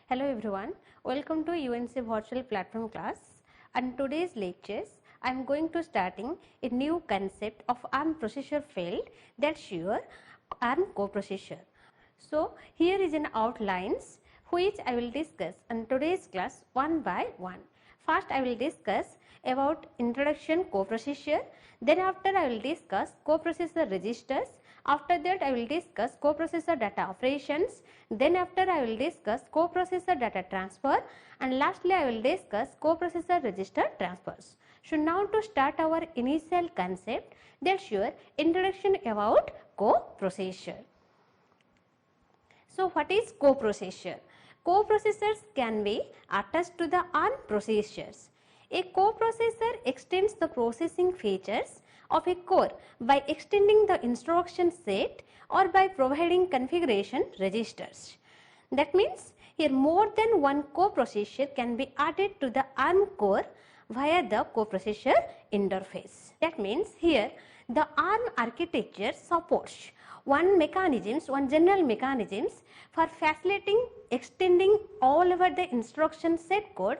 Hello everyone, welcome to UNC virtual platform class. And today's lectures I am going to starting a new concept of ARM processor field, that's your ARM coprocessor. So here is an outlines which I will discuss in today's class one by one. First I will discuss about introduction coprocessor, then after I will discuss coprocessor registers. After that I will discuss coprocessor data operations, then after I will discuss coprocessor data transfer, and lastly I will discuss coprocessor register transfers. So now to start our initial concept, that's your introduction about coprocessor. So what is coprocessor? Coprocessors can be attached to the ARM processors. A coprocessor extends the processing features of a core by extending the instruction set or by providing configuration registers. That means here more than one coprocessor can be added to the ARM core via the coprocessor interface. That means here the ARM architecture supports one general mechanisms for facilitating extending all over the instruction set code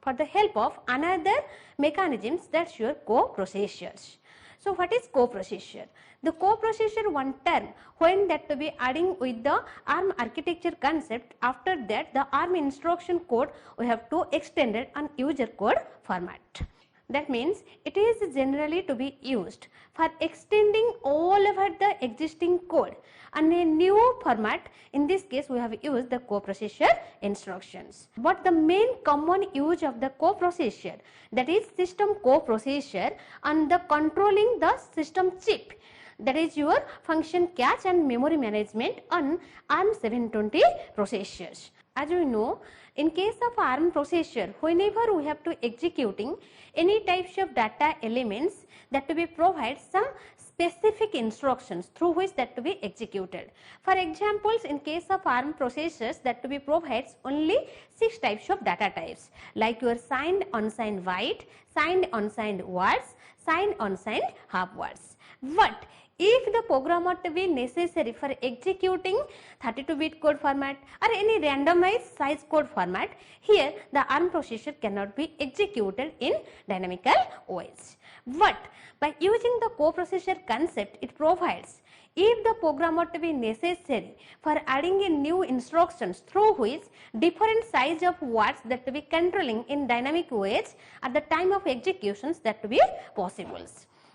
for the help of another mechanisms, that's your coprocessors. So what is coprocessor? The coprocessor one term when that to be adding with the ARM architecture concept, after that the ARM instruction code we have to extend it on user code format. That means it is generally to be used for extending all over the existing code and a new format. In this case we have used the coprocessor instructions. But the main common use of the coprocessor, that is system coprocessor and the controlling the system chip, that is your function cache and memory management on ARM 720 processors. As we know, in case of ARM processor, whenever we have to executing any types of data elements, that to be provide some specific instructions through which that to be executed. For examples, in case of ARM processors, that to be provides only 6 types of data types, like your signed unsigned byte, signed unsigned words, signed unsigned half words. But if the programmer to be necessary for executing 32-bit code format or any randomized size code format, here the ARM processor cannot be executed in dynamical ways. But by using the coprocessor concept, it provides if the programmer to be necessary for adding in new instructions through which different size of words that to be controlling in dynamic ways at the time of executions, that to be possible.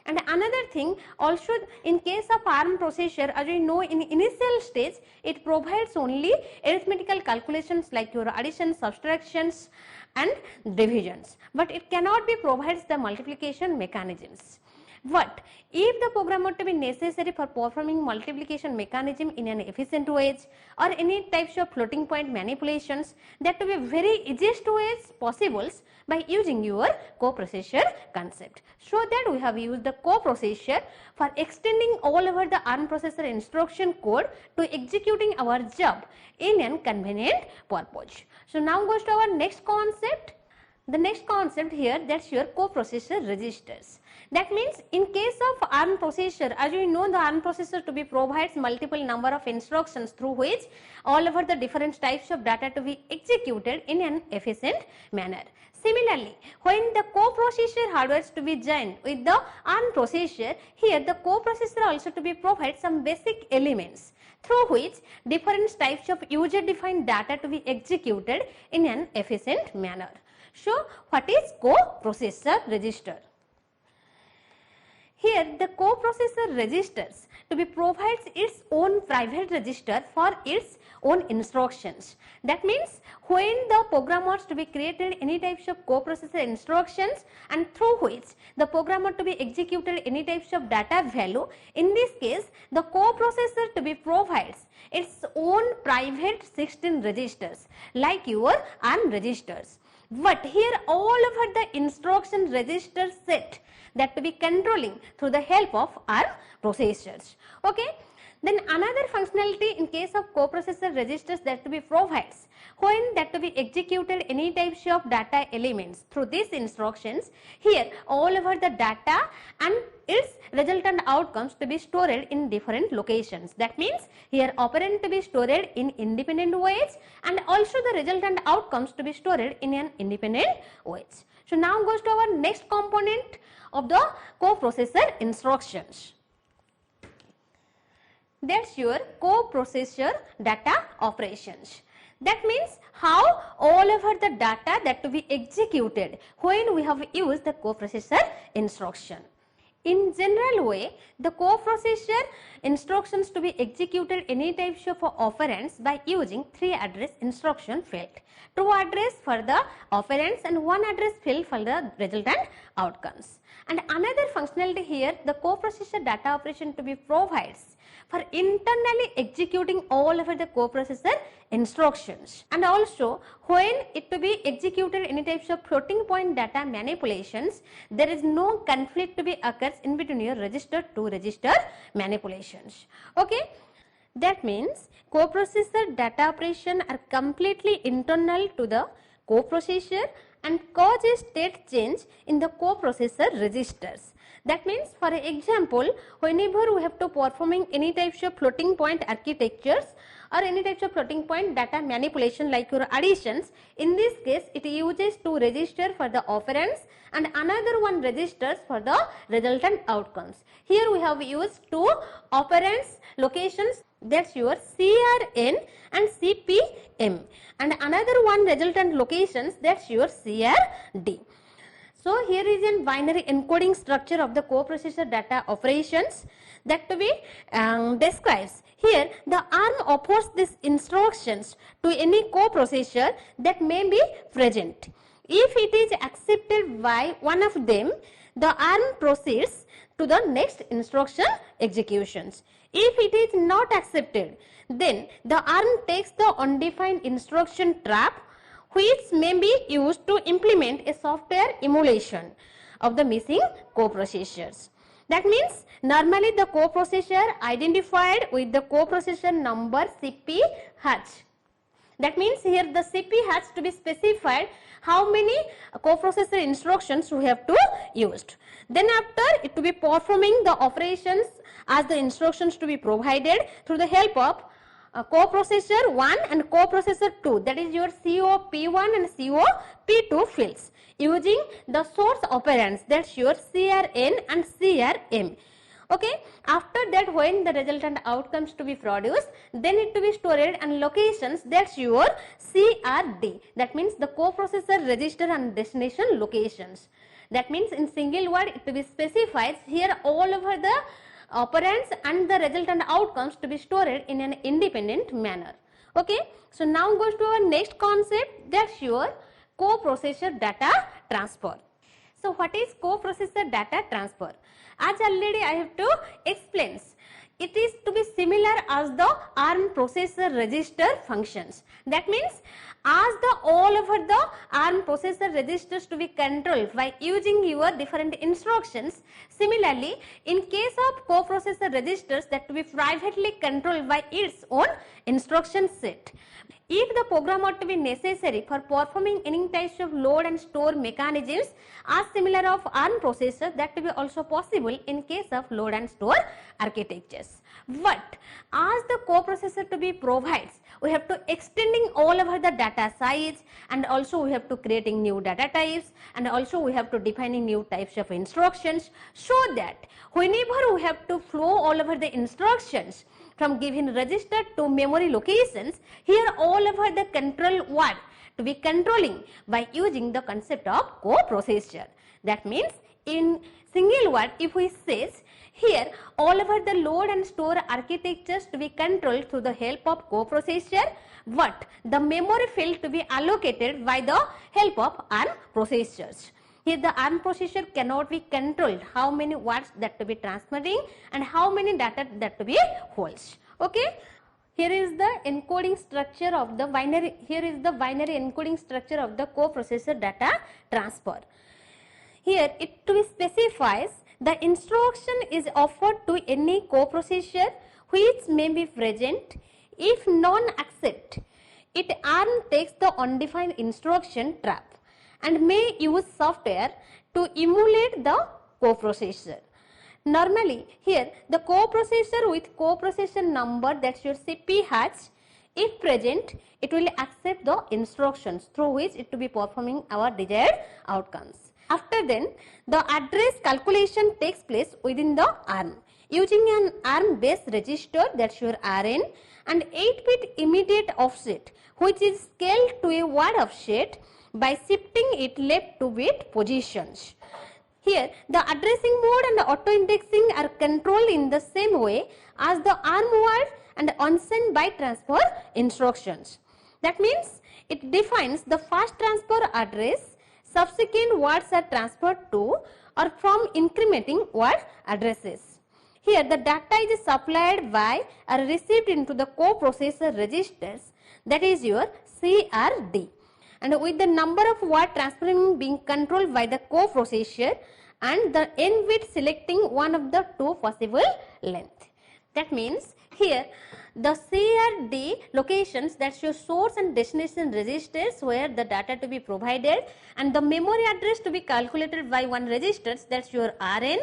And another thing also, in case of ARM processor, as we know, in initial stage it provides only arithmetical calculations like your addition, subtractions and divisions, but it cannot be provides the multiplication mechanisms. But if the programmer to be necessary for performing multiplication mechanism in an efficient ways or any types of floating point manipulations, that to be very easiest ways possible by using your coprocessor concept. So that we have used the coprocessor for extending all over the ARM processor instruction code to executing our job in a convenient purpose. So now goes to our next concept. The next concept here, that's your coprocessor registers. That means in case of ARM processor, as we know, the ARM processor to be provides multiple number of instructions through which all over the different types of data to be executed in an efficient manner. Similarly, when the coprocessor hardware is to be joined with the ARM processor, here the coprocessor also to be provide some basic elements through which different types of user defined data to be executed in an efficient manner. So what is coprocessor register? Here the coprocessor registers to be provides its own private register for its own instructions. That means when the programmers to be created any types of coprocessor instructions and through which the programmer to be executed any types of data value, in this case the coprocessor to be provides its own private 16 registers like your ARM registers. But here all over the instruction register set that to be controlling through the help of ARM processors. Okay. Then another functionality in case of coprocessor registers that to be provides when that to be executed any types of data elements through these instructions. Here all over the data and its resultant outcomes to be stored in different locations. That means here operand to be stored in independent ways and also the resultant outcomes to be stored in an independent ways. So now goes to our next component of the coprocessor instructions. That's your coprocessor data operations. That means how all over the data that to be executed when we have used the coprocessor instruction. In general way, the coprocessor instructions to be executed any types of operands by using 3 address instruction field. 2 address for the operands and 1 address field for the resultant outcomes. And another functionality here, the coprocessor data operation to be provides for internally executing all over the coprocessor instructions, and also when it to be executed any types of floating point data manipulations, there is no conflict to be occurs in between your register to register manipulations. Okay, that means coprocessor data operation are completely internal to the coprocessor and cause a state change in the coprocessor registers. That means for example, whenever we have to performing any types of floating point architectures or any types of floating point data manipulation like your additions, in this case it uses 2 register for the operands and another 1 registers for the resultant outcomes. Here we have used 2 operands locations, that's your CRN and CPM, and another 1 resultant locations, that's your CRD. So here is a binary encoding structure of the coprocessor data operations that to be describes. Here the ARM offers these instructions to any coprocessor that may be present. If it is accepted by one of them, the ARM proceeds to the next instruction executions. If it is not accepted, then the ARM takes the undefined instruction trap, which may be used to implement a software emulation of the missing coprocessors. That means normally the coprocessor identified with the coprocessor number CPH. That means here the CP has to be specified how many coprocessor instructions we have to used. Then after it to be performing the operations as the instructions to be provided through the help of coprocessor 1 and coprocessor 2, that is your COP1 and COP2 fields using the source operands, that's your CRN and CRM. Okay, after that when the resultant outcomes to be produced, then it to be stored and locations, that's your CRD, that means the coprocessor register and destination locations. That means in single word it to be specifies here all over the operands and the resultant outcomes to be stored in an independent manner. Okay, so now goes to our next concept, that's your coprocessor data transfer. So what is coprocessor data transfer? As already I have to explain, it is to be similar as the ARM processor register functions. That means as the all over the ARM processor registers to be controlled by using your different instructions, similarly in case of coprocessor registers that to be privately controlled by its own instruction set. If the program ought to be necessary for performing any types of load and store mechanisms as similar of ARM processor, that to be also possible in case of load and store architectures. But as the coprocessor to be provides, we have to extending all over the data size, and also we have to creating new data types, and also we have to defining new types of instructions, so that whenever we have to flow all over the instructions from given register to memory locations, here all over the control word to be controlling by using the concept of coprocessor. That means in single word if we says here all over the load and store architectures to be controlled through the help of coprocessor, but the memory field to be allocated by the help of ARM processors. Here the ARM processor cannot be controlled how many words that to be transferring and how many data that to be holds. Okay, here is the encoding structure of the binary, here is the binary encoding structure of the coprocessor data transfer. Here it to be specifies the instruction is offered to any coprocessor which may be present. If none accept, it ARM takes the undefined instruction trap and may use software to emulate the coprocessor. Normally, here the coprocessor with coprocessor number, that should say P hash, if present, it will accept the instructions through which it to be performing our desired outcomes. After then, the address calculation takes place within the ARM using an ARM base register, that's your RN, and 8-bit immediate offset, which is scaled to a word offset by shifting it left 2 bit positions. Here, the addressing mode and the auto indexing are controlled in the same way as the ARM word and unsend byte transfer instructions. That means it defines the first transfer address, subsequent words are transferred to or from incrementing word addresses. Here, the data is supplied by or received into the coprocessor registers, that is your CRD, and with the number of word transferring being controlled by the coprocessor and the n bit selecting one of the two possible length. That means here the CRD locations, that show source and destination registers where the data to be provided, and the memory address to be calculated by one registers, that's your RN,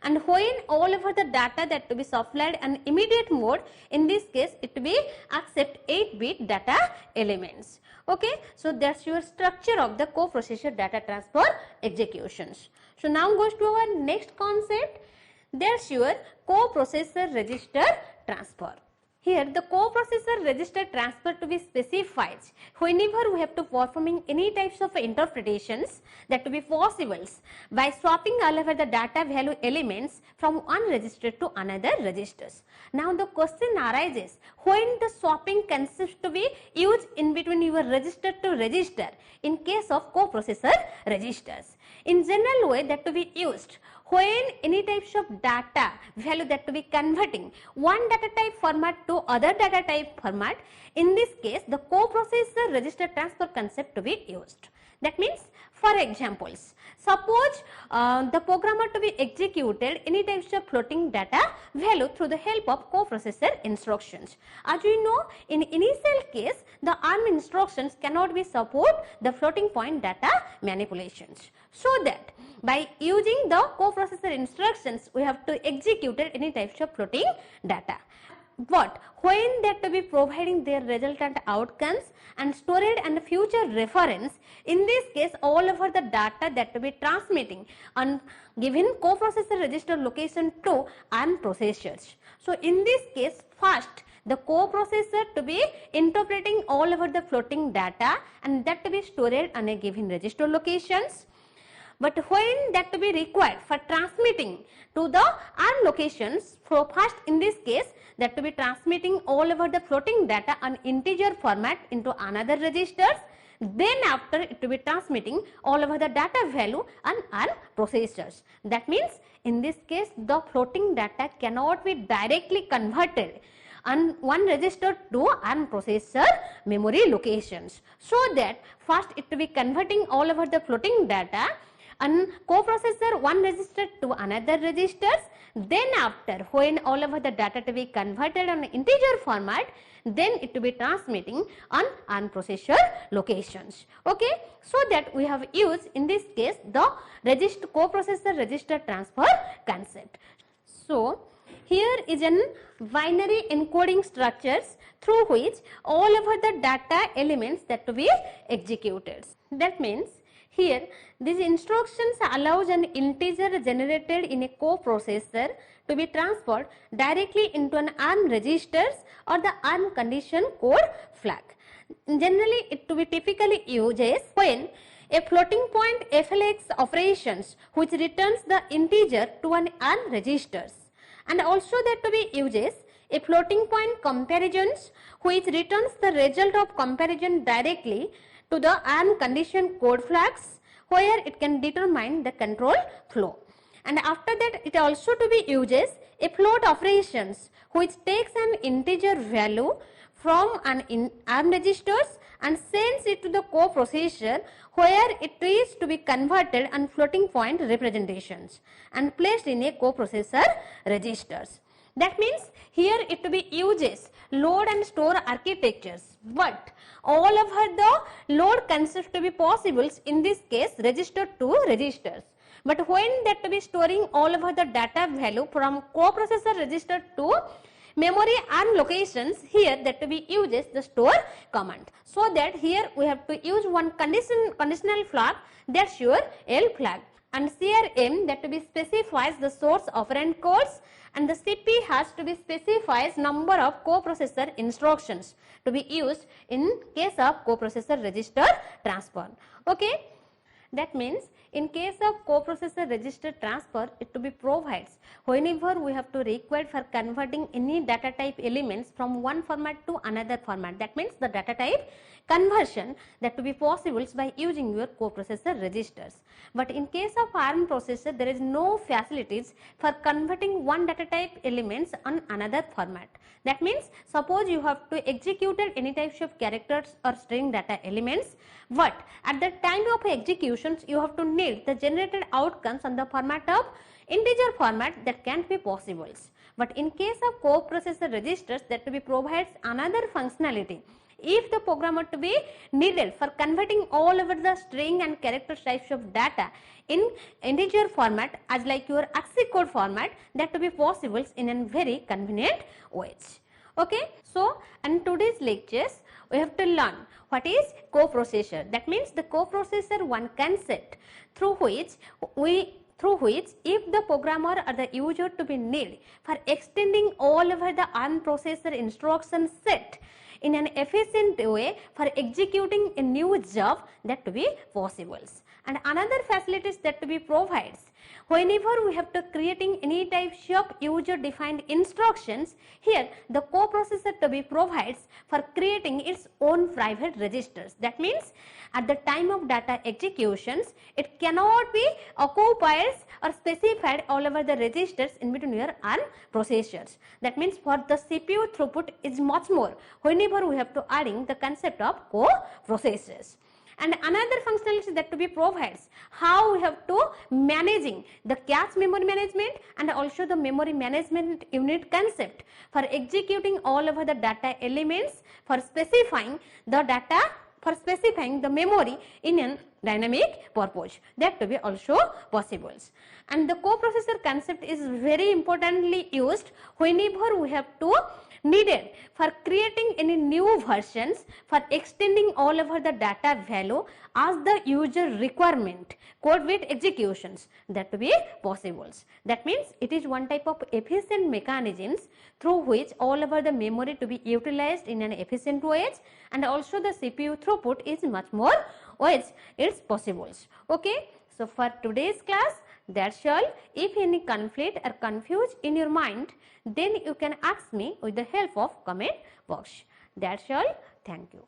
and when all over the data that to be supplied an immediate mode, in this case it to be accept 8-bit data elements. Okay, so that's your structure of the coprocessor data transfer executions. So now goes to our next concept, that's your coprocessor register transfer. Here the coprocessor register transfer to be specified whenever we have to performing any types of interpretations that to be possible by swapping all over the data value elements from one register to another registers. Now the question arises, when the swapping concept to be used in between your register to register in case of coprocessor registers. In general way that to be used when any types of data value that to be converting one data type format to other data type format, in this case the coprocessor register transfer concept to be used. That means, for examples, suppose the programmer to be executed any types of floating data value through the help of coprocessor instructions. As we know, in initial case the ARM instructions cannot be support the floating point data manipulations. So that by using the coprocessor instructions we have to execute any types of floating data. But when they are to be providing their resultant outcomes and storage and future reference, in this case all over the data that to be transmitting on given coprocessor register location to ARM processors. So in this case, first the coprocessor to be interpreting all over the floating data and that to be stored on a given register locations. But when that to be required for transmitting to the ARM locations, so first in this case that to be transmitting all over the floating data on integer format into another registers, then after it to be transmitting all over the data value on ARM processors. That means in this case the floating data cannot be directly converted on one register to ARM processor memory locations. So that first it to be converting all over the floating data on coprocessor one register to another registers, then after when all over the data to be converted on integer format, then it to be transmitting on ARM processor locations. Okay, so that we have used in this case the register coprocessor register transfer concept. So here is an binary encoding structures through which all over the data elements that to be executed. That means here these instructions allows an integer generated in a coprocessor to be transferred directly into an ARM registers or the ARM condition code flag. Generally it to be typically uses when a floating point FLX operations which returns the integer to an ARM registers, and also that to be uses a floating point comparisons which returns the result of comparison directly to the ARM condition code flags where it can determine the control flow. And after that it also to be uses a float operations which takes an integer value from an ARM registers and sends it to the coprocessor where it is to be converted on floating point representations and placed in a coprocessor registers. That means here it to be uses load and store architectures, but all over the load concepts to be possible in this case register to registers. But when that to be storing all over the data value from coprocessor register to memory and locations, here that to be uses the store command. So that here we have to use one conditional flag, that's your L flag, and CRM that to be specifies the source operand codes, and the CP has to be specifies number of coprocessor instructions to be used in case of coprocessor register transfer. Okay. That means in case of coprocessor register transfer, it to be provides whenever we have to require for converting any data type elements from one format to another format. That means the data type conversion that to be possible by using your coprocessor registers. But in case of ARM processor, there is no facilities for converting one data type elements on another format. That means suppose you have to execute any types of characters or string data elements, but at the time of executions you have to need the generated outcomes on the format of integer format, that can't be possible. But in case of coprocessor registers, that to be provides another functionality. If the programmer to be needed for converting all over the string and character types of data in integer format as like your ASCII code format, that to be possible in a very convenient ways. Okay. So, in today's lectures we have to learn what is coprocessor. That means the coprocessor one concept through which if the programmer or the user to be need for extending all over the ARM processor instruction set in an efficient way for executing a new job, that to be possible. And another facilities that to be provides whenever we have to creating any types of user defined instructions, here the coprocessor to be provides for creating its own private registers. That means at the time of data executions, it cannot be occupied or specified all over the registers in between your ARM processors. That means for the CPU throughput is much more whenever we have to adding the concept of coprocessors. And another functionality that to be provides how we have to managing the cache memory management and also the memory management unit concept for executing all over the data elements, for specifying the data, for specifying the memory in a dynamic purpose, that to be also possible. And the coprocessor concept is very importantly used whenever we have to needed for creating any new versions, for extending all over the data value as the user requirement code with executions, that to be possible. That means it is one type of efficient mechanisms through which all over the memory to be utilized in an efficient ways, and also the CPU throughput is much more ways it's possible. Okay. So, for today's class, that's all. If any conflict or confused in your mind, then you can ask me with the help of comment box. That's all. Thank you.